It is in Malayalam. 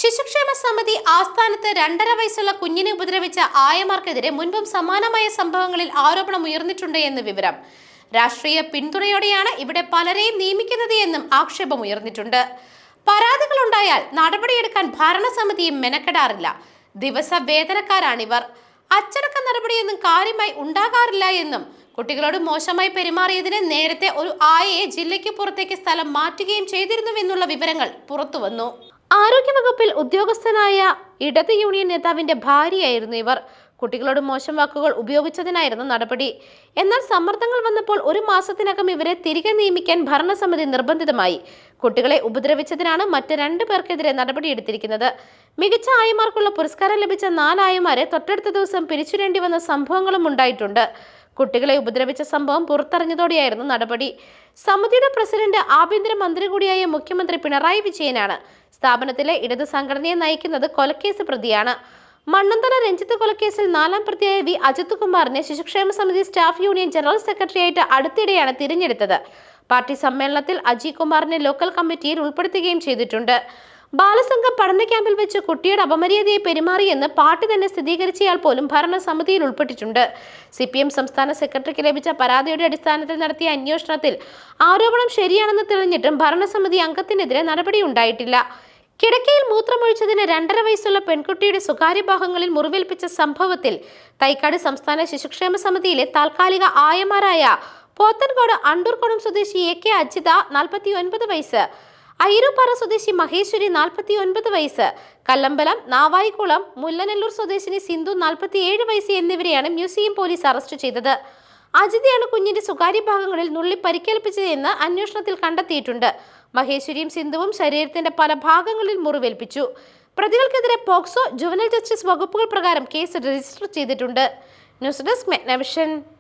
ശിശുക്ഷേമ സമിതി ആസ്ഥാനത്ത് 2.5 വയസ്സുള്ള കുഞ്ഞിനെ ഉപദ്രവിച്ച ആയമാർക്കെതിരെ മുൻപും സമാനമായ സംഭവങ്ങളിൽ ആരോപണം ഉയർന്നിട്ടുണ്ട് എന്ന് വിവരം. രാഷ്ട്രീയ പിന്തുണയോടെയാണ് ഇവിടെ പലരെയും നിയമിക്കുന്നത് എന്നും ആക്ഷേപം ഉയർന്നിട്ടുണ്ട്. പരാതികളുണ്ടായാൽ നടപടിയെടുക്കാൻ ഭരണസമിതിയും മെനക്കെടാറില്ല. ദിവസ വേതനക്കാരാണിവർ. അച്ചടക്ക നടപടിയൊന്നും കാര്യമായി ഉണ്ടാകാറില്ല എന്നും കുട്ടികളോട് മോശമായി പെരുമാറിയതിന് നേരത്തെ ഒരു ആയയെ ജില്ലയ്ക്ക് പുറത്തേക്ക് സ്ഥലം മാറ്റുകയും ചെയ്തിരുന്നുവെന്നുള്ള വിവരങ്ങൾ പുറത്തുവന്നു. ആരോഗ്യവകുപ്പിൽ ഉദ്യോഗസ്ഥനായ ഇടത് യൂണിയൻ നേതാവിന്റെ ഭാര്യയായിരുന്നു ഇവർ. കുട്ടികളോട് മോശം വാക്കുകൾ ഉപയോഗിച്ചതിനായിരുന്നു നടപടി. എന്നാൽ സമ്മർദ്ദങ്ങൾ വന്നപ്പോൾ 1 മാസത്തിനകം ഇവരെ തിരികെ നിയമിക്കാൻ ഭരണസമിതി നിർബന്ധിതമായി. കുട്ടികളെ ഉപദ്രവിച്ചതിനാണ് മറ്റ് 2 പേർക്കെതിരെ നടപടിയെടുത്തിരിക്കുന്നത്. മികച്ച ആയമാർക്കുള്ള പുരസ്കാരം ലഭിച്ച 4 ആയമാരെ തൊട്ടടുത്ത ദിവസം പിരിച്ചുവിടേണ്ടി വന്ന സംഭവങ്ങളും ഉണ്ടായിട്ടുണ്ട്. കുട്ടികളെ ഉപദ്രവിച്ച സംഭവം പുറത്തറിഞ്ഞതോടെയായിരുന്നു നടപടി. സമിതിയുടെ പ്രസിഡന്റ് ആഭ്യന്തരമന്ത്രി കൂടിയായ മുഖ്യമന്ത്രി പിണറായി വിജയനാണ്. സ്ഥാപനത്തിലെ ഇടത് സംഘടനയെ നയിക്കുന്നത് കൊലക്കേസ് പ്രതിയാണ്. മണ്ണന്തല രഞ്ജിത്ത് കൊലക്കേസിൽ 4ാം പ്രതിയായ വി അജിത് കുമാറിനെ ശിശുക്ഷേമ സമിതി സ്റ്റാഫ് യൂണിയൻ ജനറൽ സെക്രട്ടറിയായിട്ട് അടുത്തിടെയാണ് തിരഞ്ഞെടുത്തത്. പാർട്ടി സമ്മേളനത്തിൽ അജി കുമാറിനെ ലോക്കൽ കമ്മിറ്റിയിൽ ഉൾപ്പെടുത്തുകയും ചെയ്തിട്ടുണ്ട്. ബാലസംഘം പഠന ക്യാമ്പിൽ വെച്ച് കുട്ടിയുടെ അപമര്യാദയെ പെരുമാറിയെന്ന് പാർട്ടി തന്നെ സ്ഥിരീകരിച്ചയാൾ പോലും ഭരണസമിതിയിൽ ഉൾപ്പെട്ടിട്ടുണ്ട്. CPM സംസ്ഥാന സെക്രട്ടറിക്ക് ലഭിച്ച പരാതിയുടെ അടിസ്ഥാനത്തിൽ നടത്തിയ അന്വേഷണത്തിൽ ആരോപണം ശരിയാണെന്ന് തെളിഞ്ഞിട്ടും ഭരണസമിതി അംഗത്തിനെതിരെ നടപടിയുണ്ടായിട്ടില്ല. കിടക്കയിൽ മൂത്രമൊഴിച്ചതിന് 2.5 വയസ്സുള്ള പെൺകുട്ടിയുടെ സ്വകാര്യ ഭാഗങ്ങളിൽ മുറിവേൽപ്പിച്ച സംഭവത്തിൽ തൈക്കാട് സംസ്ഥാന ശിശുക്ഷേമ സമിതിയിലെ താൽക്കാലിക ആയമാരായ പോത്തൻകോട് അണ്ടൂർക്കോണം സ്വദേശി AK അജിത 49 വയസ്സ്, അയ്യൂപ്പാറ സ്വദേശി മഹേശ്വരി 49 വയസ്സ്, കല്ലമ്പലം നാവായിക്കുളം മുല്ലനെല്ലൂർ സ്വദേശിനി സിന്ധു 47 വയസ്സ് എന്നിവരെയാണ് മ്യൂസിയം പോലീസ് അറസ്റ്റ് ചെയ്തത്. അജിതയാണ് കുഞ്ഞിന്റെ സ്വകാര്യ ഭാഗങ്ങളിൽ നുള്ളി പരിക്കേൽപ്പിച്ചതെന്ന് അന്വേഷണത്തിൽ കണ്ടെത്തിയിട്ടുണ്ട്. മഹേശ്വരിയും സിന്ധുവും ശരീരത്തിന്റെ പല ഭാഗങ്ങളിൽ മുറിവേൽപ്പിച്ചു. പ്രതികൾക്കെതിരെ പോക്സോ, ജുവനൽ ജസ്റ്റിസ് വകുപ്പുകൾ പ്രകാരം കേസ് രജിസ്റ്റർ ചെയ്തിട്ടുണ്ട്. News desk മെഗ്നവിഷൻ.